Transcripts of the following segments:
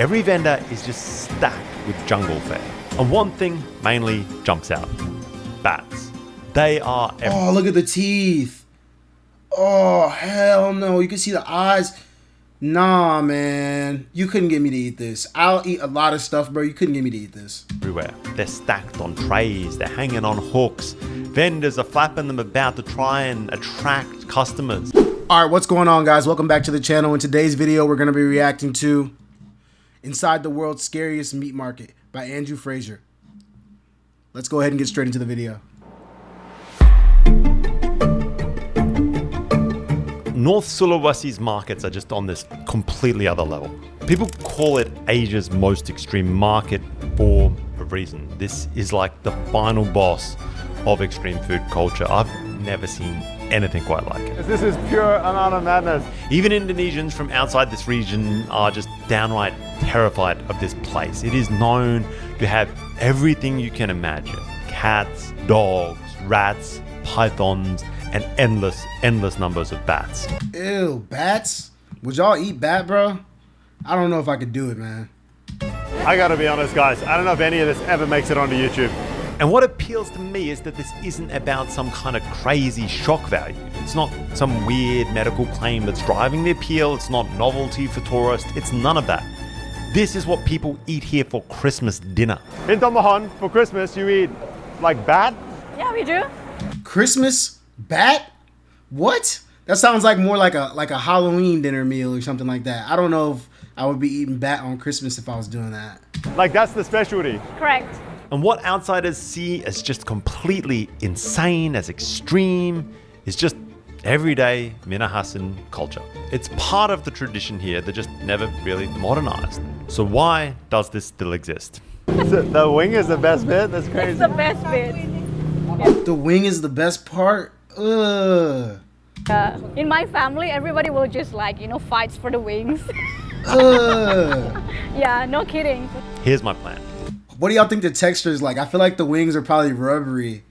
every vendor is just stacked with jungle fare. And one thing mainly jumps out. Bats. They are Oh, look at the teeth. Oh, hell no. You can see the eyes. Nah, man. You couldn't get me to eat this. I'll eat a lot of stuff, bro. You couldn't get me to eat this. everywhere. They're stacked on trays, they're hanging on hooks. Vendors are flapping them about to try and attract customers. All right, what's going on, guys? Welcome back to the channel. In today's video, we're going to be reacting to Inside the World's Scariest Meat Market by Andrew Fraser. Let's go ahead and get straight into the video. North Sulawesi's markets are just on this completely other level. People call it Asia's most extreme market for a reason. This is like the final boss of extreme food culture. I've never seen anything quite like it. This is pure amount of madness. Even Indonesians from outside this region are just downright terrified of this place. It is known to have everything you can imagine. Cats, dogs, rats, pythons, and endless numbers of bats. Ew, bats? Would y'all eat bat, bro? I don't know if I could do it, man. I gotta be honest, guys. I don't know if any of this ever makes it onto YouTube. And what appeals to me is that this isn't about some kind of crazy shock value. It's not some weird medical claim that's driving the appeal. It's not novelty for tourists. It's none of that. This is what people eat here for Christmas dinner. In Tomohon, for Christmas, you eat like bat? Yeah, we do. Christmas bat? What? That sounds like more like a Halloween dinner meal or something like that. I don't know if I would be eating bat on Christmas if I was doing that. Like that's the specialty. Correct. And what outsiders see as just completely insane, as extreme, is just everyday Minahasan culture. It's part of the tradition here that just never really modernized. So why does this still exist? So the wing is the best bit? That's crazy. It's the best bit. The wing is the best part? Ugh. In my family, everybody will just fights for the wings. Ugh. Yeah, no kidding. Here's my plan. What do y'all think the texture is like? I feel like the wings are probably rubbery.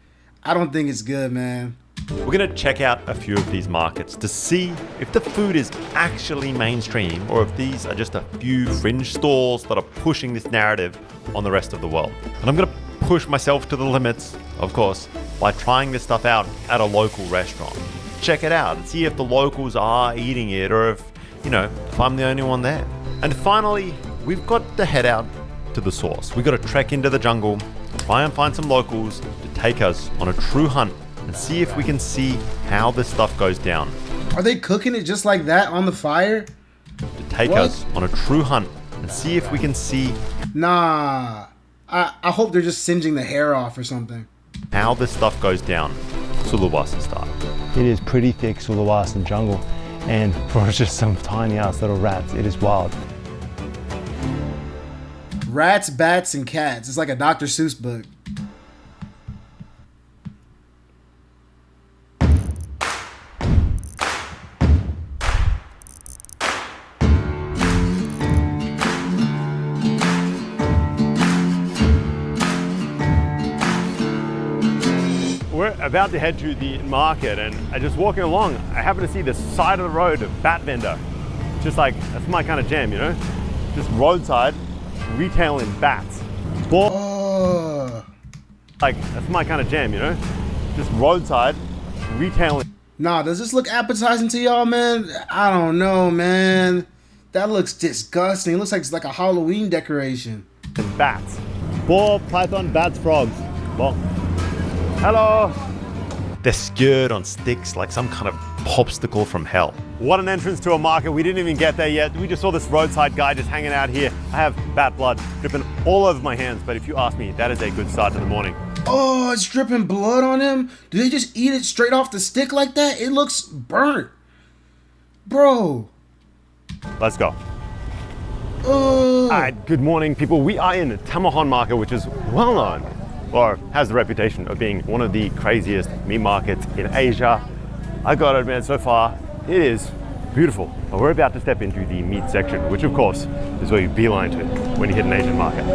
I don't think it's good, man. We're gonna check out a few of these markets to see if the food is actually mainstream or if these are just a few fringe stalls that are pushing this narrative on the rest of the world. And I'm gonna push myself to the limits, of course, by trying this stuff out at a local restaurant. Check it out and see if the locals are eating it or if I'm the only one there. And finally, we've got to head out to the source. We've got to trek into the jungle, try and find some locals to take us on a true hunt and see if we can see how this stuff goes down. Are they cooking it just like that on the fire? To take us on a true hunt and see if we can see Nah. I hope they're just singeing the hair off or something. how this stuff goes down, Sulawesi style. It is pretty thick Sulawasan jungle, and for just some tiny ass little rats, it is wild. Rats, bats, and cats. It's like a Dr. Seuss book. We're about to head to the market and just walking along, I happen to see the side of the road a bat vendor. Just like, that's my kind of jam, Just roadside, retailing bats. Oh. Like, that's my kind of jam, Just roadside, retailing Nah, does this look appetizing to y'all, man? I don't know, man. That looks disgusting. It looks like it's like a Halloween decoration. bats. Boar, python, bats, frogs. Well, hello. They're skewered on sticks like some kind of popsicle from hell. What an entrance to a market. We didn't even get there yet. We just saw this roadside guy just hanging out here. I have bat blood dripping all over my hands, but if you ask me, that is a good start to the morning. Oh, it's dripping blood on him? Do they just eat it straight off the stick like that? It looks burnt. Bro. Let's go. Oh. All right, good morning, people. We are in Tomohon Market, which is well known, or has the reputation of being one of the craziest meat markets in Asia. I gotta admit, so far, it is beautiful. But we're about to step into the meat section, which of course is where you beeline to when you hit an Asian market.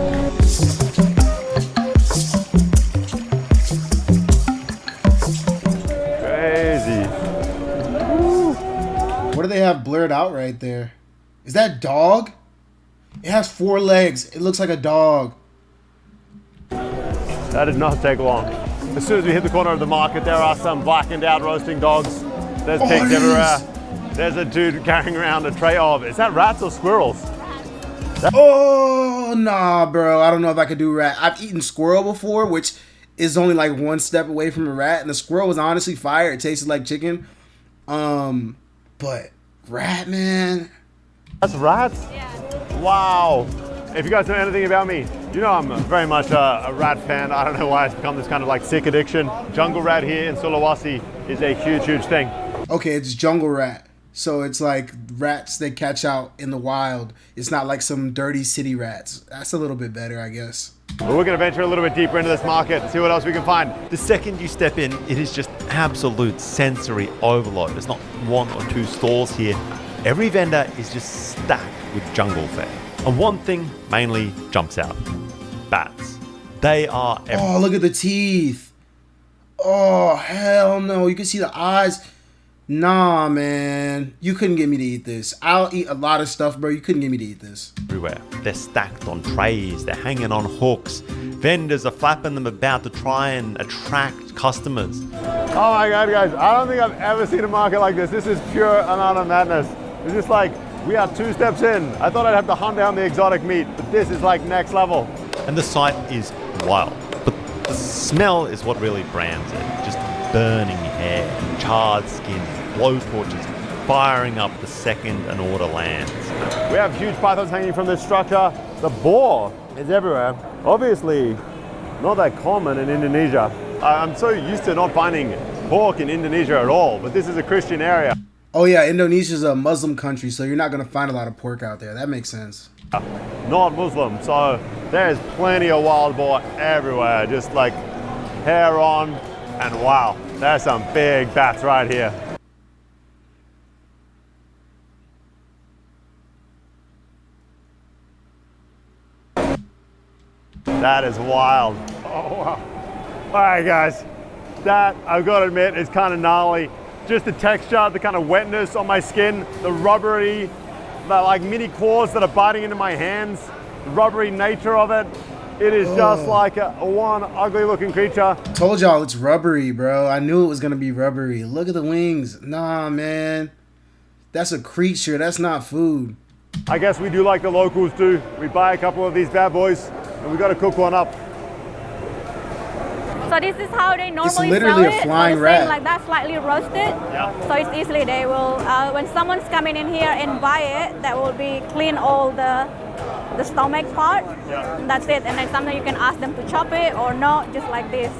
Crazy. What do they have blurred out right there? Is that dog? It has 4 legs. It looks like a dog. That did not take long. As soon as we hit the corner of the market, there are some blackened out roasting dogs. There's pigs everywhere. There's a dude carrying around a tray of, is that rats or squirrels? Oh, nah, bro. I don't know if I could do rat. I've eaten squirrel before, which is only like 1 step away from a rat. And the squirrel was honestly fire. It tasted like chicken. But rat, man. That's rats? Yeah. Wow. If you guys know anything about me, you know I'm very much a rat fan. I don't know why it's become this kind of like sick addiction. Jungle rat here in Sulawesi is a huge, huge thing. Okay, it's jungle rat. So it's like rats they catch out in the wild. It's not like some dirty city rats. That's a little bit better, I guess. But we're gonna venture a little bit deeper into this market and see what else we can find. The second you step in, it is just absolute sensory overload. There's not 1 or 2 stalls here. Every vendor is just stacked with jungle fare. And one thing mainly jumps out. Bats. They are Oh, look at the teeth. Oh, hell no. You can see the eyes. Nah, man. You couldn't get me to eat this. I'll eat a lot of stuff, bro. You couldn't get me to eat this. everywhere. They're stacked on trays, they're hanging on hooks. Vendors are flapping them about to try and attract customers. Oh my God, guys, I don't think I've ever seen a market like this. This is pure and utter madness. It's just like, we are 2 steps in. I thought I'd have to hunt down the exotic meat, but this is like next level. And the sight is wild, but the smell is what really brands it. Just burning hair, charred skin, blowtorches, firing up the second an order lands. We have huge pythons hanging from this structure. The boar is everywhere. Obviously, not that common in Indonesia. I'm so used to not finding pork in Indonesia at all, but this is a Christian area. Oh yeah, Indonesia's a Muslim country, so you're not gonna find a lot of pork out there. That makes sense. Not Muslim, so there's plenty of wild boar everywhere, just like hair on, and wow, there's some big bats right here. That is wild. Oh wow. All right guys, that I've got to admit is kind of gnarly. Just the texture, the kind of wetness on my skin, the rubbery, the like mini claws that are biting into my hands, the rubbery nature of it. It is just like a one ugly looking creature. Told y'all it's rubbery, bro. I knew it was gonna be rubbery. Look at the wings. Nah, man. That's a creature. That's not food. I guess we do like the locals do. We buy a couple of these bad boys and we got to cook one up. So this is how they normally sell literally it. a flying so rat. like that, slightly roasted. Yeah. So it's easily they will when someone's coming in here and buy it, that will be clean all the stomach part. Yeah. And that's it. And then sometimes you can ask them to chop it or not, just like this.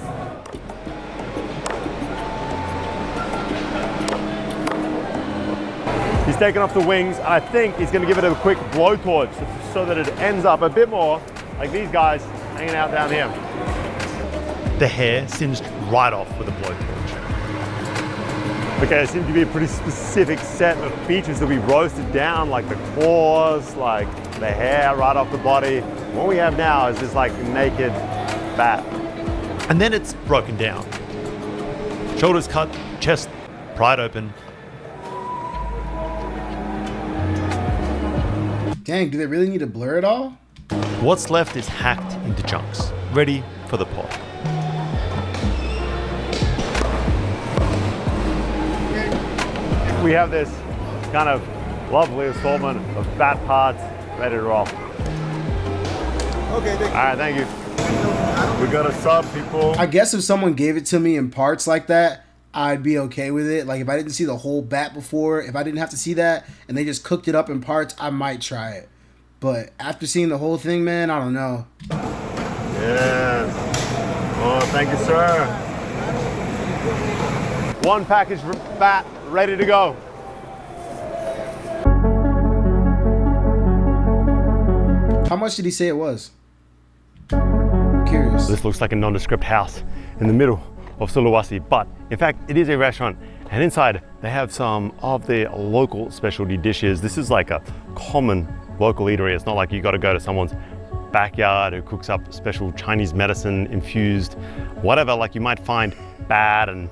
He's taken off the wings and I think he's going to give it a quick blowtorch so that it ends up a bit more like these guys hanging out down here. The hair singed right off with a blowtorch. Okay, there seems to be a pretty specific set of features that we roasted down, like the claws, like the hair right off the body. What we have now is this like naked bat. And then it's broken down. Shoulders cut, chest pried open. Dang, do they really need to blur it all? What's left is hacked into chunks, ready for the pot. We have this kind of lovely assortment of bat parts ready to roll. Okay, All right, thank you. We got a sub, people. I guess if someone gave it to me in parts like that, I'd be okay with it. Like if I didn't see the whole bat before, if I didn't have to see that and they just cooked it up in parts, I might try it. But after seeing the whole thing, man, I don't know. Yes. Oh, thank you, sir. One package bat ready to go. How much did he say it was? I'm curious. This looks like a nondescript house in the middle of Sulawesi, but in fact, it is a restaurant. And inside, they have some of the local specialty dishes. This is like a common local eatery. It's not like you got to go to someone's backyard who cooks up special Chinese medicine infused, whatever, like you might find bat and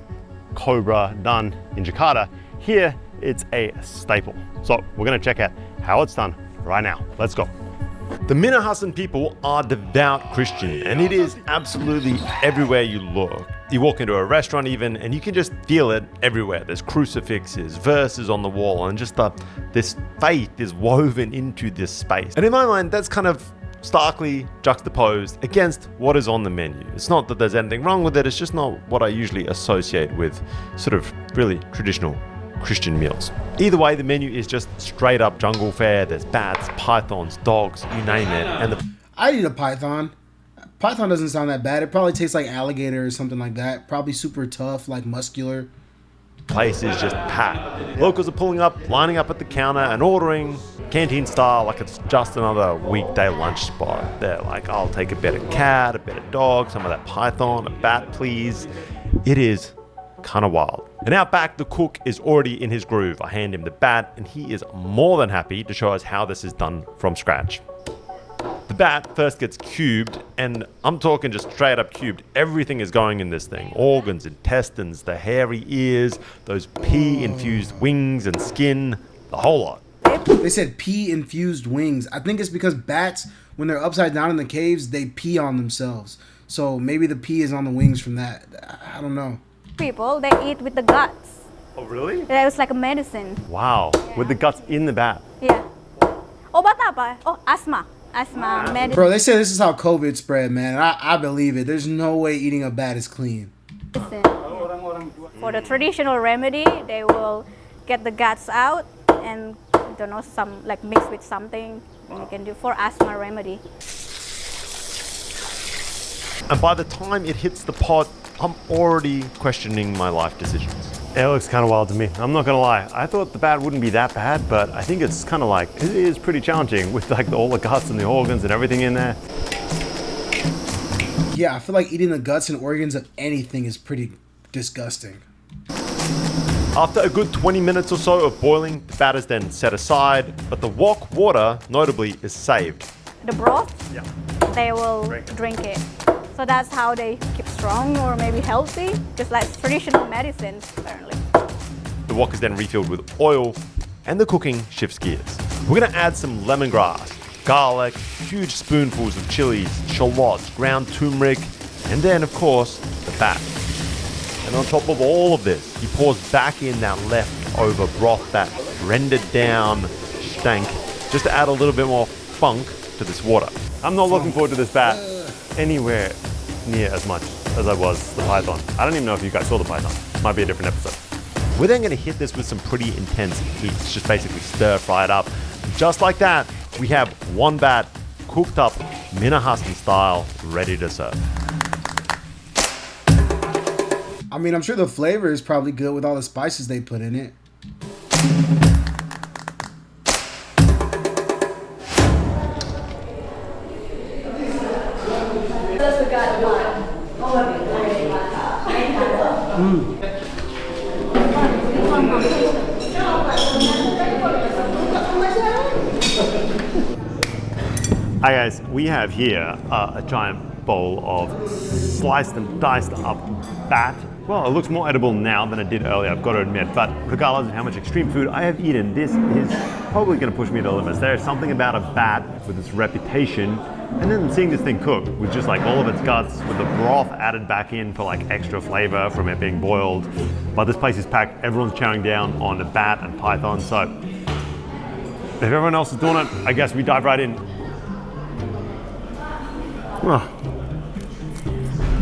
cobra done in Jakarta. Here, it's a staple. So we're gonna check out how it's done right now. Let's go. The Minahasan people are devout Christian, and it is absolutely everywhere you look. You walk into a restaurant even, and you can just feel it everywhere. There's crucifixes, verses on the wall, and just this faith is woven into this space. And in my mind, that's kind of starkly juxtaposed against what is on the menu. It's not that there's anything wrong with it, it's just not what I usually associate with sort of really traditional Christian meals. Either way, the menu is just straight up jungle fare. There's bats, pythons, dogs, you name it. And I'd eat a python. Python doesn't sound that bad. It probably tastes like alligator or something like that. Probably super tough, like muscular. place is just packed. Locals are pulling up, lining up at the counter and ordering canteen style like it's just another weekday lunch spot. They're like, I'll take a bit of cat, a bit of dog, some of that python, a bat please. It is kind of wild. And out back, the cook is already in his groove. I hand him the bat and he is more than happy to show us how this is done from scratch. The bat first gets cubed, and I'm talking just straight up cubed. Everything is going in this thing. Organs, intestines, the hairy ears, those pea-infused wings and skin, the whole lot. They said pea-infused wings. I think it's because bats, when they're upside down in the caves, they pee on themselves. So maybe the pee is on the wings from that. I don't know. People, they eat with the guts. Oh, really? It was like a medicine. Wow. Yeah. With the guts in the bat. Yeah. Obat apa? Oh, asthma. Asthma medicine. Bro, they say this is how COVID spread, man. I believe it. There's no way eating a bat is clean. For the traditional remedy, they will get the guts out and I don't know, some like mix with something you can do for asthma remedy. And by the time it hits the pot, I'm already questioning my life decisions. It looks kind of wild to me. I'm not gonna lie. I thought the bat wouldn't be that bad, but I think it's kind of like, it is pretty challenging with like all the guts and the organs and everything in there. Yeah, I feel like eating the guts and organs of anything is pretty disgusting. After a good 20 minutes or so of boiling, the bat is then set aside, but the wok water, notably, is saved. The broth, Yeah. they will drink it. So that's how they keep strong or maybe healthy, just like traditional medicines, apparently. The wok is then refilled with oil, and the cooking shifts gears. We're gonna add some lemongrass, garlic, huge spoonfuls of chilies, shallots, ground turmeric, and then, of course, the bat. And on top of all of this, he pours back in that leftover broth, that rendered down stank, just to add a little bit more funk to this water. I'm not looking forward to this bat anywhere near as much as I was the python. I don't even know if you guys saw the python. Might be a different episode. We're then gonna hit this with some pretty intense heat, just basically stir fry it up. And just like that, we have one bat cooked up Minahasan style, ready to serve. I mean, I'm sure the flavor is probably good with all the spices they put in it. Hi guys, we have here a giant bowl of sliced and diced up bat. Well, it looks more edible now than it did earlier, I've got to admit, but regardless of how much extreme food I have eaten, this is probably going to push me to the limits. There is something about a bat with its reputation, and then seeing this thing cooked with just like all of its guts, with the broth added back in for like extra flavor from it being boiled. But this place is packed, everyone's chowing down on the bat and python, so if everyone else is doing it, I guess we dive right in. Oh.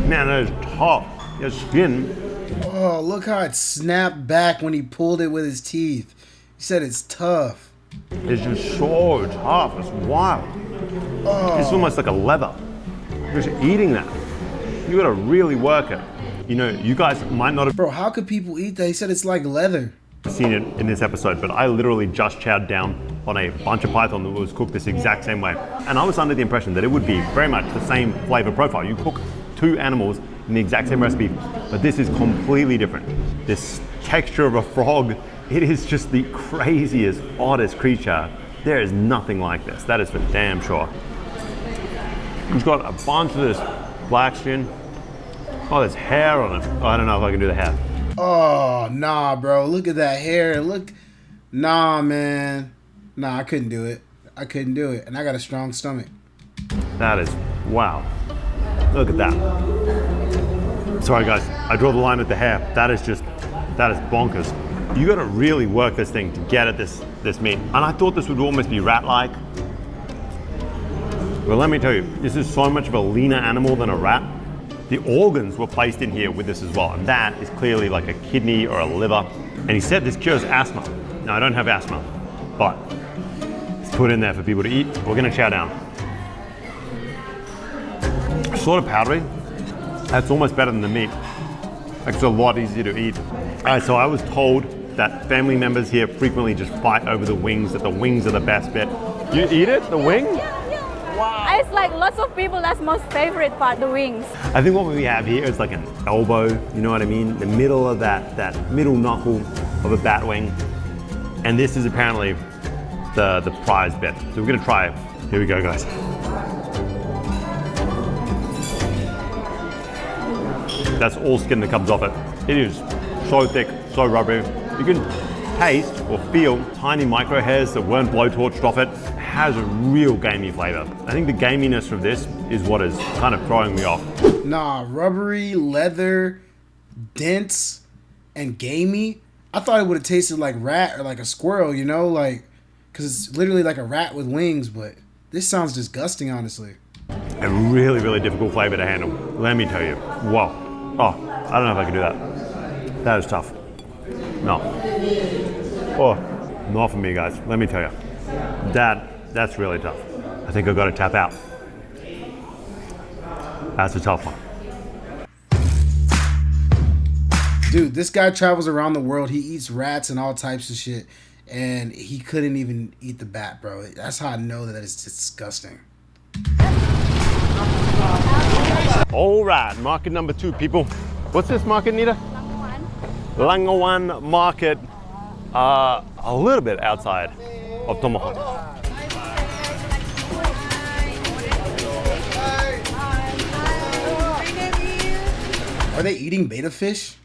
Man, that is tough. Your skin. Oh, look how it snapped back when he pulled it with his teeth. He said it's tough. It's just so tough. It's wild. Oh. It's almost like a leather. Just eating that, you gotta really work it. You know, you guys might not have Bro, how could people eat that? He said it's like leather. seen it in this episode, but I literally just chowed down on a bunch of python that was cooked this exact same way. And I was under the impression that it would be very much the same flavor profile. You cook two animals in the exact same recipe, but this is completely different. This texture of a frog, it is just the craziest, oddest creature. There is nothing like this. That is for damn sure. It's got a bunch of this black skin. Oh, there's hair on it. Oh, I don't know if I can do the hair. Oh, nah, bro. Look at that hair. Look. Nah, man. Nah, I couldn't do it. I couldn't do it, and I got a strong stomach. That is, wow. Look at that. Sorry guys, I draw the line at the hair. That is bonkers. You gotta really work this thing to get at this meat. And I thought this would almost be rat-like. Well, let me tell you, this is so much of a leaner animal than a rat. The organs were placed in here with this as well, and that is clearly like a kidney or a liver. And he said this cures asthma. Now, I don't have asthma, but it's put in there for people to eat. We're gonna chow down. Sort of powdery. That's almost better than the meat. Like, it's a lot easier to eat. All right, so I was told that family members here frequently just fight over the wings, that the wings are the best bit. You eat it, the wing? Wow. It's like lots of people, that's most favorite part, the wings. I think what we have here is like an elbow, you know what I mean? The middle of that middle knuckle of a bat wing. And this is apparently the prize bit. So we're gonna try it. Here we go, guys. That's all skin that comes off it. It is so thick, so rubbery. You can taste or feel tiny micro hairs that weren't blowtorched off it. It has a real gamey flavor. I think the gaminess of this is what is kind of throwing me off. Nah, rubbery, leather, dense, and gamey. I thought it would have tasted like rat or like a squirrel, you know, like, because it's literally like a rat with wings, but this sounds disgusting, honestly. A really, really difficult flavor to handle. Let me tell you. Whoa. Oh, I don't know if I can do that. That is tough. No. Oh, not for me, guys. Let me tell you. That's really tough. I think I've got to tap out. That's a tough one. Dude, this guy travels around the world. He eats rats and all types of shit, and he couldn't even eat the bat, bro. That's how I know that it's disgusting. All right, market number 2, people. What's this market, Nita? Langawan market, a little bit outside of Tomahawk. Are they eating betta fish?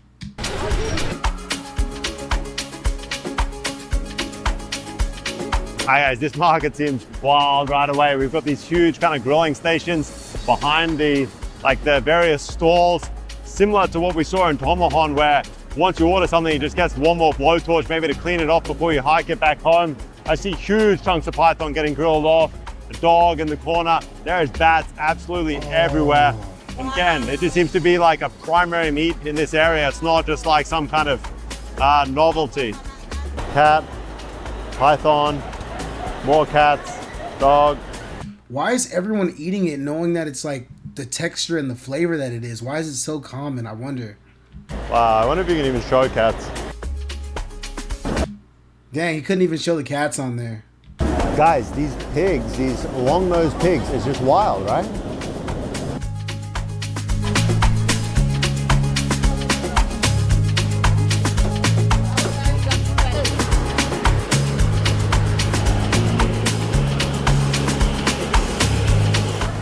Hi guys, this market seems wild right away. We've got these huge kind of grilling stations behind the various stalls, similar to what we saw in Tomahawk, where once you order something, you just get one more blowtorch maybe to clean it off before you hike it back home. I see huge chunks of python getting grilled off, a dog in the corner. There is bats absolutely everywhere. And again, it just seems to be like a primary meat in this area. It's not just like some kind of novelty. Cat, python, more cats, dog. Why is everyone eating it knowing that it's like the texture and the flavor that it is? Why is it so common? I wonder. Wow, I wonder if you can even show cats. Dang, he couldn't even show the cats on there. Guys, these pigs, these long-nosed pigs, is just wild, right?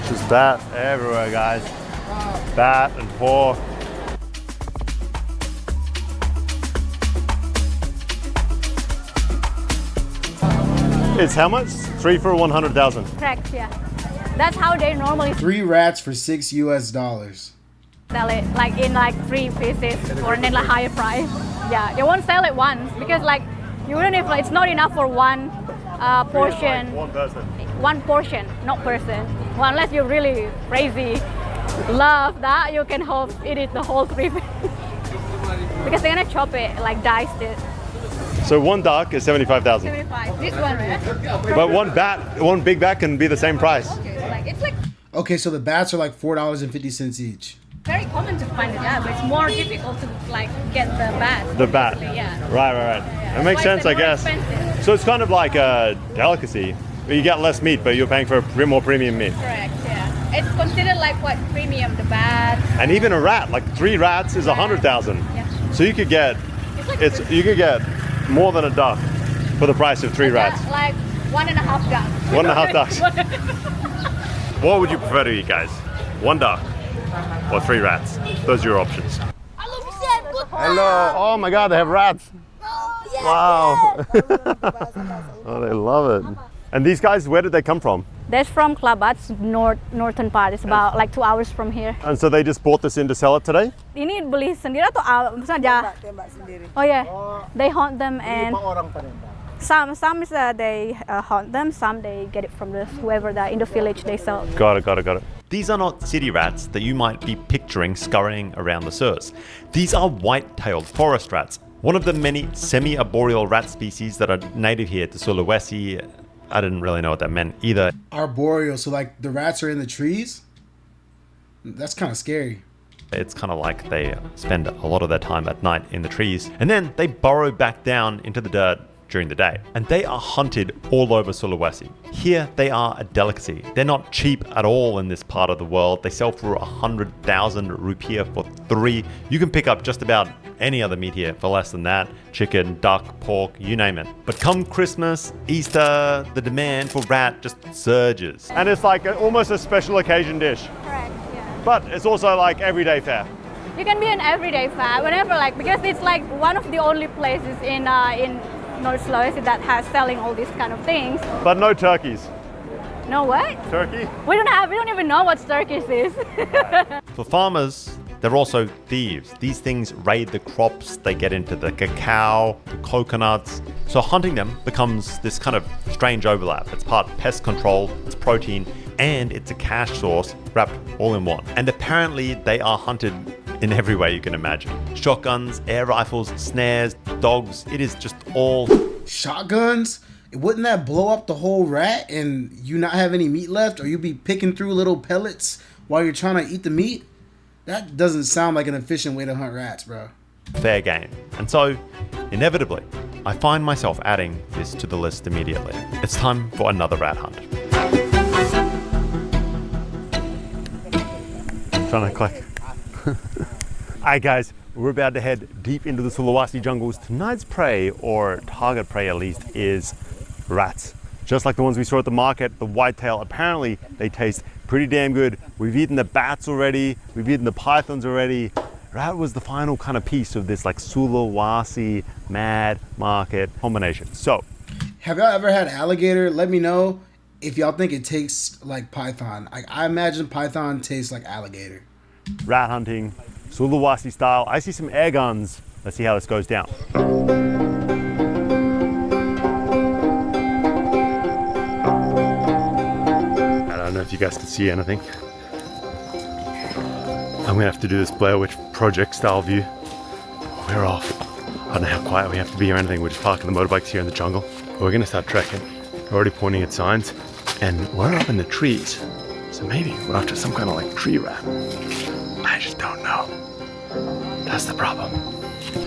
Just bat everywhere, guys. Bat and pork. It's how much? 3 for 100,000. Correct, yeah. That's how they normally 3 rats for $6 US. sell it, like in like 3 pieces or then like higher price. Yeah, they won't sell it once because like even if it's not enough for one portion. Like one person. One portion, not person. Well, unless you're really crazy, love that, you can eat it the whole 3 because they're gonna chop it, like diced it. So one duck is 75,000. 75. This one, But one big bat can be the same price. it's like Okay, so the bats are like $4.50 each. very common to find the bat, but it's more difficult to like get the bat. The bat. Yeah. Right. That makes sense, I guess. Expensive. So it's kind of like a delicacy. You get less meat, but you're paying for more premium meat. Correct, yeah. It's considered like what premium, the bat. And even a rat, like 3 rats is 100,000. Yeah. So you could get, you could get more than a duck for the price of 3 rats. Like 1.5 ducks. 1.5 ducks. What would you prefer to eat, guys? 1 duck or 3 rats? Those are your options. Hello. Oh my God, they have rats. Wow. Oh, they love it. And these guys, where did they come from? That's from Klabat's northern part. It's about like 2 hours from here. And so they just bought this in to sell it today? Ini beli sendiri atau saja? Oh yeah, they hunt them and some is they hunt them, some they get it from whoever that in the village they sell. Got it. These are not city rats that you might be picturing scurrying around the sewers. These are white-tailed forest rats, one of the many semi-arboreal rat species that are native here to Sulawesi. I didn't really know what that meant either. Arboreal, so like the rats are in the trees? That's kind of scary. It's kind of like they spend a lot of their time at night in the trees, and then they burrow back down into the dirt during the day. And they are hunted all over Sulawesi. Here, they are a delicacy. They're not cheap at all in this part of the world. They sell for 100,000 rupiah for 3. You can pick up just about any other meat here for less than that. Chicken, duck, pork, you name it. But come Christmas, Easter, the demand for rat just surges. And it's like almost a special occasion dish. Correct, yeah. But it's also like everyday fare. You can be an everyday fare whenever, like, because it's like one of the only places in North Sulawesi that has selling all these kind of things. But no turkeys. No what? Turkey? We don't even know what Turkish is. For farmers, they're also thieves. These things raid the crops, they get into the cacao, the coconuts. So hunting them becomes this kind of strange overlap. It's part pest control, it's protein, and it's a cash source wrapped all in one. And apparently they are hunted in every way you can imagine. Shotguns, air rifles, snares, dogs, it is just all... Shotguns? Wouldn't that blow up the whole rat and you not have any meat left, or you be picking through little pellets while you're trying to eat the meat? That doesn't sound like an efficient way to hunt rats, bro. fair game. And so, inevitably, I find myself adding this to the list immediately. It's time for another rat hunt. Trying to click. Alright guys, we're about to head deep into the Sulawesi jungles. Tonight's prey, or target prey at least, is rats. Just like the ones we saw at the market, the whitetail, apparently they taste pretty damn good. We've eaten the bats already, we've eaten the pythons already. Rat was the final kind of piece of this like Sulawesi mad market combination. So, have y'all ever had alligator? Let me know if y'all think it tastes like python. I imagine python tastes like alligator. Rat hunting, Sulawesi style. I see some air guns. Let's see how this goes down. I don't know if you guys can see anything. I'm gonna have to do this Blair Witch Project style view. We're off. I don't know how quiet we have to be or anything. We're just parking the motorbikes here in the jungle. We're gonna start trekking. We're already pointing at signs, and we're up in the trees. So maybe we're after some kind of like tree rat. I just don't know. That's the problem.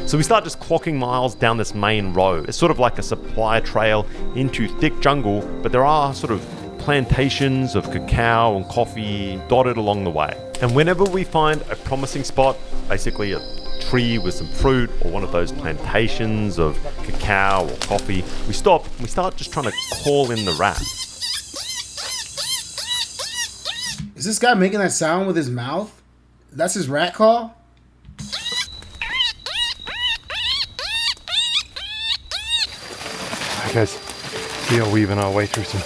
So we start just clocking miles down this main road. It's sort of like a supply trail into thick jungle, but there are sort of plantations of cacao and coffee dotted along the way. And whenever we find a promising spot, basically a tree with some fruit or one of those plantations of cacao or coffee, we stop and we start just trying to call in the rat. Is this guy making that sound with his mouth? That's his rat call? Alright guys, we are weaving our way through some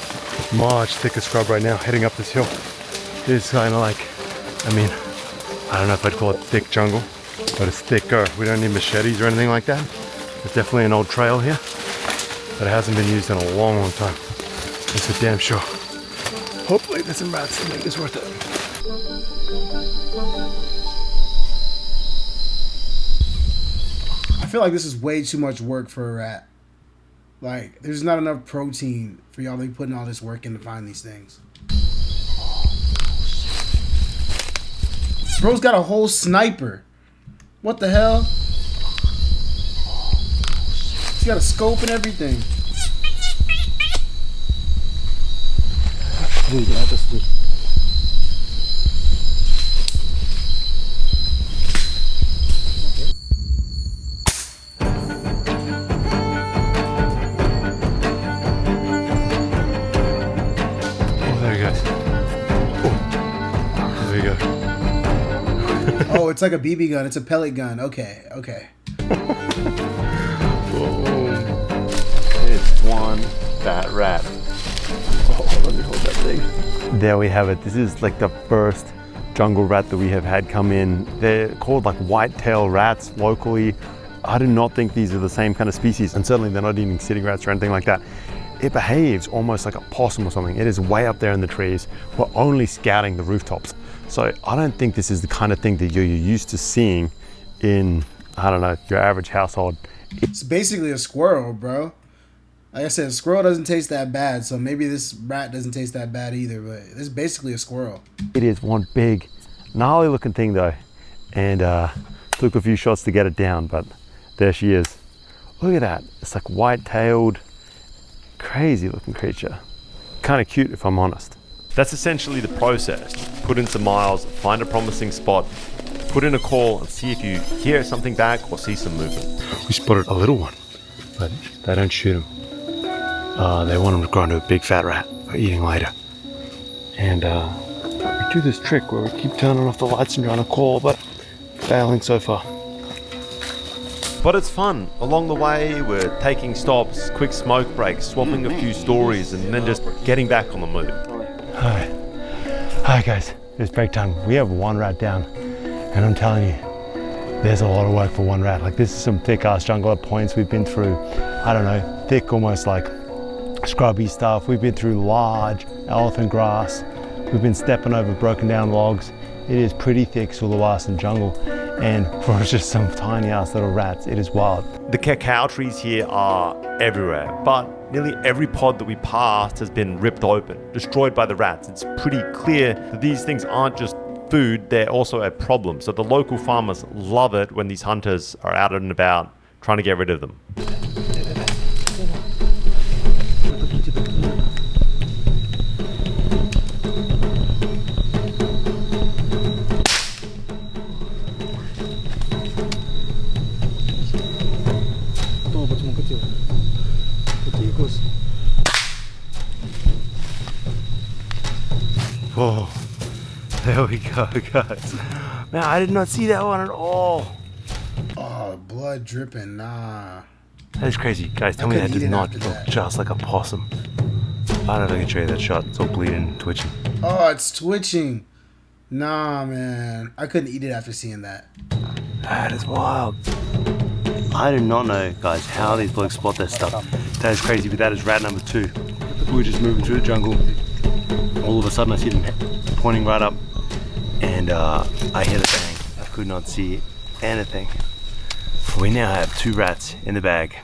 much thicker scrub right now, heading up this hill. It's kind of like, I mean, I don't know if I'd call it thick jungle, but it's thicker. We don't need machetes or anything like that. There's definitely an old trail here, but it hasn't been used in a long, long time. That's for damn sure. Hopefully there's some rats to make this worth it. I feel like this is way too much work for a rat. Like, there's not enough protein for y'all to be putting all this work in to find these things. Bro's got a whole sniper. What the hell? He's got a scope and everything. Oh, it's like a BB gun. It's a pellet gun. Okay, okay. Boom. It's one fat rat. Let me hold that thing. There we have it. This is like the first jungle rat that we have had come in. They're called like white-tailed rats locally. I do not think these are the same kind of species, and certainly they're not eating city rats or anything like that. It behaves almost like a possum or something. It is way up there in the trees. We're only scouting the rooftops. So I don't think this is the kind of thing that you're used to seeing in, I don't know, your average household. It's basically a squirrel, bro. Like I said, a squirrel doesn't taste that bad, so maybe this rat doesn't taste that bad either, but it's basically a squirrel. It is one big, gnarly looking thing though. And took a few shots to get it down, but there she is. Look at that. It's like white-tailed, crazy looking creature. Kind of cute if I'm honest. That's essentially the process. Put in some miles, find a promising spot, put in a call and see if you hear something back or see some movement. We spotted a little one, but they don't shoot him. They want him to grow into a big fat rat for eating later. And we do this trick where we keep turning off the lights and trying to call, but failing so far. But it's fun. Along the way, we're taking stops, quick smoke breaks, swapping a few stories, and then just getting back on the move. Hi guys, it's break time. We have one rat down, and I'm telling you, there's a lot of work for one rat. Like, this is some thick ass jungle at points. We've been through, I don't know, thick, almost like scrubby stuff. We've been through large elephant grass. We've been stepping over broken down logs. It is pretty thick Sulawesi jungle. And for just some tiny ass little rats, it is wild. The cacao trees here are everywhere, but nearly every pod that we passed has been ripped open, destroyed by the rats. It's pretty clear that these things aren't just food, they're also a problem. So the local farmers love it when these hunters are out and about trying to get rid of them. Whoa, there we go, guys. Man, I did not see that one at all. Oh, blood dripping, nah. That is crazy. Guys, tell me that does not look just like a possum. I don't know if I can show you that shot. It's all bleeding, twitching. Oh, it's twitching. Nah, man. I couldn't eat it after seeing that. That is wild. I do not know, guys, how these blokes spot their stuff. That is crazy, but that is rat number 2. We were just moving through the jungle. All of a sudden I see them pointing right up, and I hear the bang. I could not see anything. We now have 2 rats in the bag,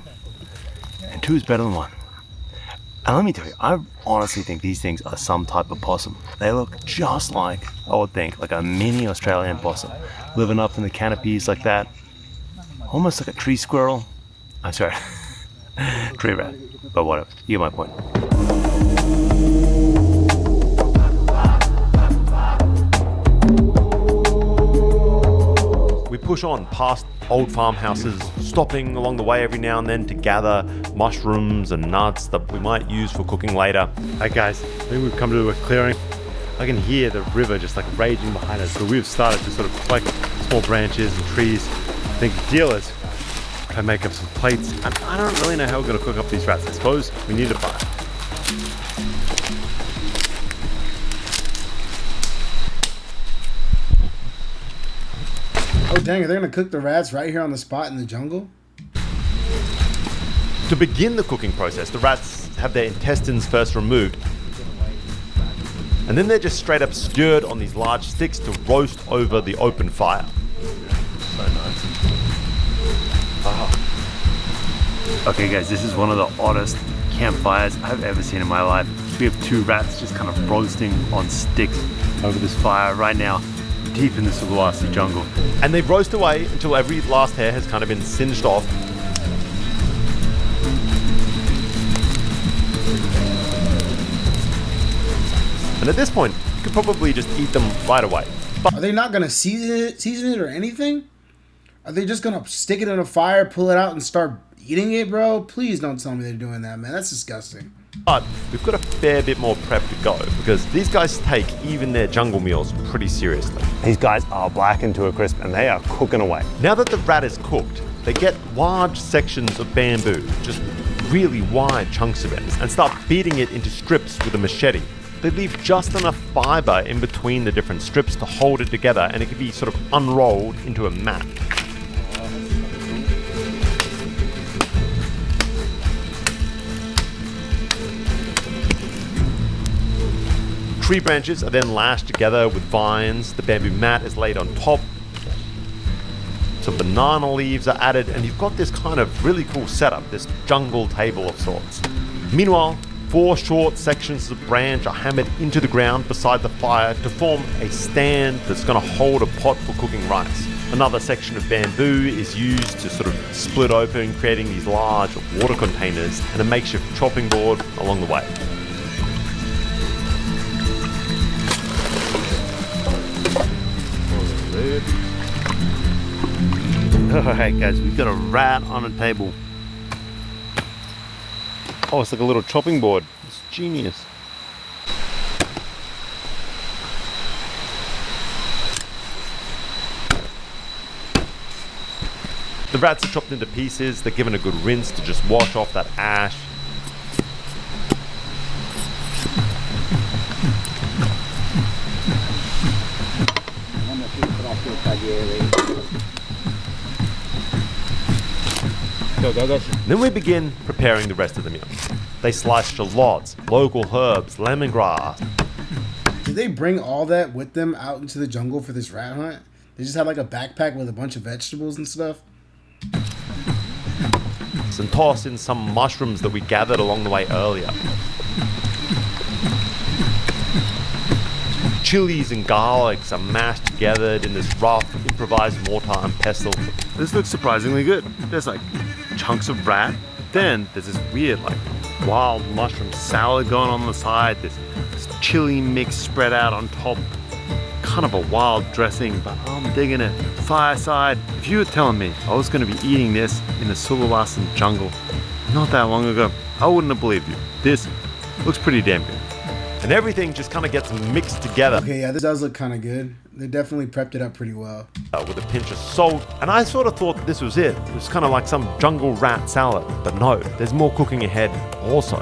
and 2 is better than 1. And let me tell you, I honestly think these things are some type of possum. They look just like, I would think, like a mini Australian possum, living up in the canopies like that. Almost like a tree squirrel. I'm sorry, tree rat, but whatever, you get my point. We push on past old farmhouses, stopping along the way every now and then to gather mushrooms and nuts that we might use for cooking later. Hey guys, I think we've come to a clearing. I can hear the river just like raging behind us. So we've started to sort of collect small branches and trees. I think the deal is I make up some plates. And I don't really know how we're going to cook up these rats. I suppose we need a fire. Oh, dang, are they going to cook the rats right here on the spot in the jungle? To begin the cooking process, the rats have their intestines first removed. And then they're just straight up skewered on these large sticks to roast over the open fire. So nice. Oh. Okay guys, this is one of the oddest campfires I've ever seen in my life. We have 2 rats just kind of roasting on sticks over this fire right now, deep in the Sulawesi jungle. And they roast away until every last hair has kind of been singed off. And at this point, you could probably just eat them right away. But Are they not going to season it or anything? Are they just going to stick it in a fire, pull it out, and start eating it, bro? Please don't tell me they're doing that, man. That's disgusting. But we've got a fair bit more prep to go because these guys take even their jungle meals pretty seriously. These guys are blackened to a crisp and they are cooking away. Now that the rat is cooked, they get large sections of bamboo, just really wide chunks of it and start beating it into strips with a machete. They leave just enough fiber in between the different strips to hold it together, and it can be sort of unrolled into a mat. Tree branches are then lashed together with vines. The bamboo mat is laid on top. Some banana leaves are added, and you've got this kind of really cool setup, this jungle table of sorts. Meanwhile, 4 short sections of branch are hammered into the ground beside the fire to form a stand that's going to hold a pot for cooking rice. Another section of bamboo is used to sort of split open, creating these large water containers and a makeshift chopping board along the way. Alright guys, we've got a rat on a table. Oh, it's like a little chopping board. It's genius. The rats are chopped into pieces. They're given a good rinse to just wash off that ash. Then we begin preparing the rest of the meal. They slice shallots, local herbs, lemongrass. Did they bring all that with them out into the jungle for this rat hunt? They just had like a backpack with a bunch of vegetables and stuff? And toss in some mushrooms that we gathered along the way earlier. Chilies and garlics are mashed together in this rough, improvised mortar and pestle. This looks surprisingly good. There's like chunks of rat. Then there's this weird like wild mushroom salad going on the side. This chili mix spread out on top. Kind of a wild dressing, but I'm digging it. Fireside. If you were telling me I was going to be eating this in the Sulawesi jungle not that long ago, I wouldn't have believed you. This looks pretty damn good. And everything just kind of gets mixed together. Okay, yeah, this does look kind of good. They definitely prepped it up pretty well. With a pinch of salt. And I sort of thought that this was it. It was kind of like some jungle rat salad. But no, there's more cooking ahead also.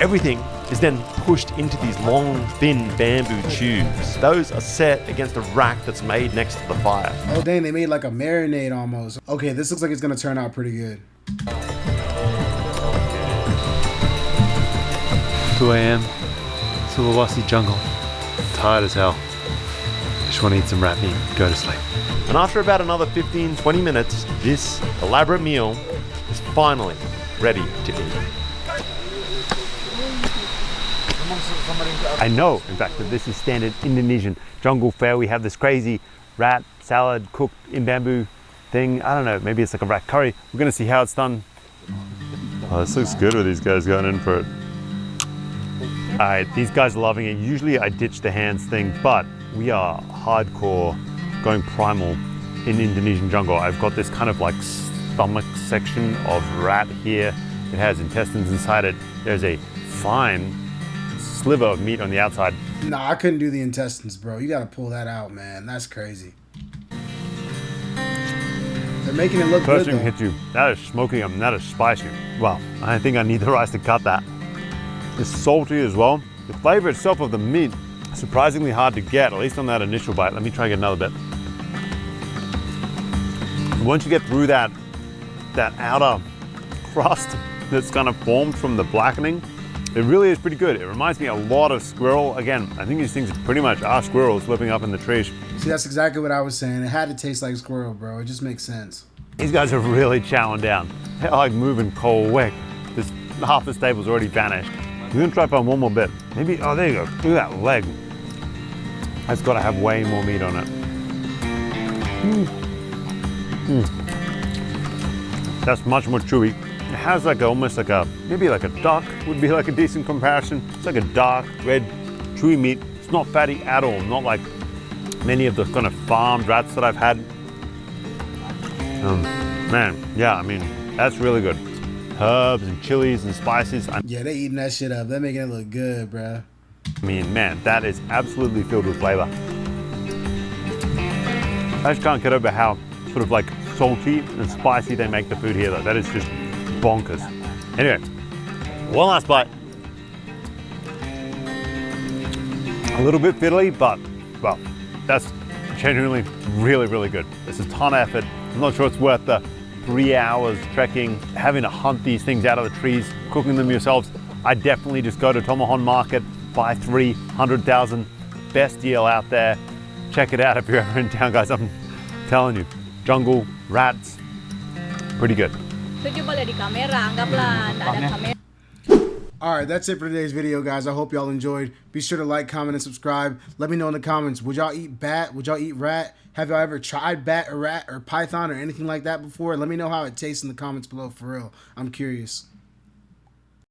Everything is then pushed into these long, thin bamboo tubes. Those are set against a rack that's made next to the fire. Oh dang, they made like a marinade almost. Okay, this looks like it's gonna turn out pretty good. 2 a.m. Sulawesi jungle. Tired as hell. Just want to eat some rat meat, go to sleep. And after about another 15-20 minutes, this elaborate meal is finally ready to eat. I know, in fact, that this is standard Indonesian jungle fare. We have this crazy rat salad cooked in bamboo thing. I don't know, maybe it's like a rat curry. We're gonna see how it's done. Oh, this looks good with these guys going in for it. All right, these guys are loving it. Usually I ditch the hands thing, but we are hardcore going primal in Indonesian jungle. I've got this kind of like stomach section of rat here. It has intestines inside it. There's a fine sliver of meat on the outside. Nah, I couldn't do the intestines, bro. You gotta pull that out, man. That's crazy. They're making it look First good, thing though. hits you, that is smoky and that is spicy. Wow, I think I need the rice to cut that. It's salty as well. The flavor itself of the meat, surprisingly hard to get, at least on that initial bite. Let me try and get another bit. Once you get through that outer crust that's kind of formed from the blackening, it really is pretty good. It reminds me a lot of squirrel. Again, I think these things pretty much are squirrels living up in the trees. See, that's exactly what I was saying. It had to taste like squirrel, bro. It just makes sense. These guys are really chowing down. They're like moving cold quick. This half the stable's already vanished. We're gonna try to find one more bit. Maybe, oh, there you go. Look at that leg. That's gotta have way more meat on it. That's much more chewy. It has like almost like maybe like a duck would be like a decent comparison. It's like a dark, red, chewy meat. It's not fatty at all. Not like many of the kind of farmed rats that I've had. Man, yeah, I mean, that's really good. Herbs and chilies and spices. Yeah, they eating that shit up. They're making it look good, bro. I mean, man, that is absolutely filled with flavor. I just can't get over how sort of like salty and spicy they make the food here though. That is just bonkers. Anyway, one last bite. A little bit fiddly, but well, that's genuinely really, really good. It's a ton of effort. I'm not sure it's worth the 3 hours trekking, having to hunt these things out of the trees, cooking them yourselves. I definitely just go to Tomahawk Market, buy 300,000. Best deal out there. Check it out if you're ever in town, guys. I'm telling you, jungle, rats, pretty good. Setuju pala di kamera, anggaplah nggak ada kamera. Alright, that's it for today's video, guys. I hope y'all enjoyed. Be sure to like, comment, and subscribe. Let me know in the comments, would y'all eat bat? Would y'all eat rat? Have y'all ever tried bat or rat or python or anything like that before? Let me know how it tastes in the comments below, for real. I'm curious.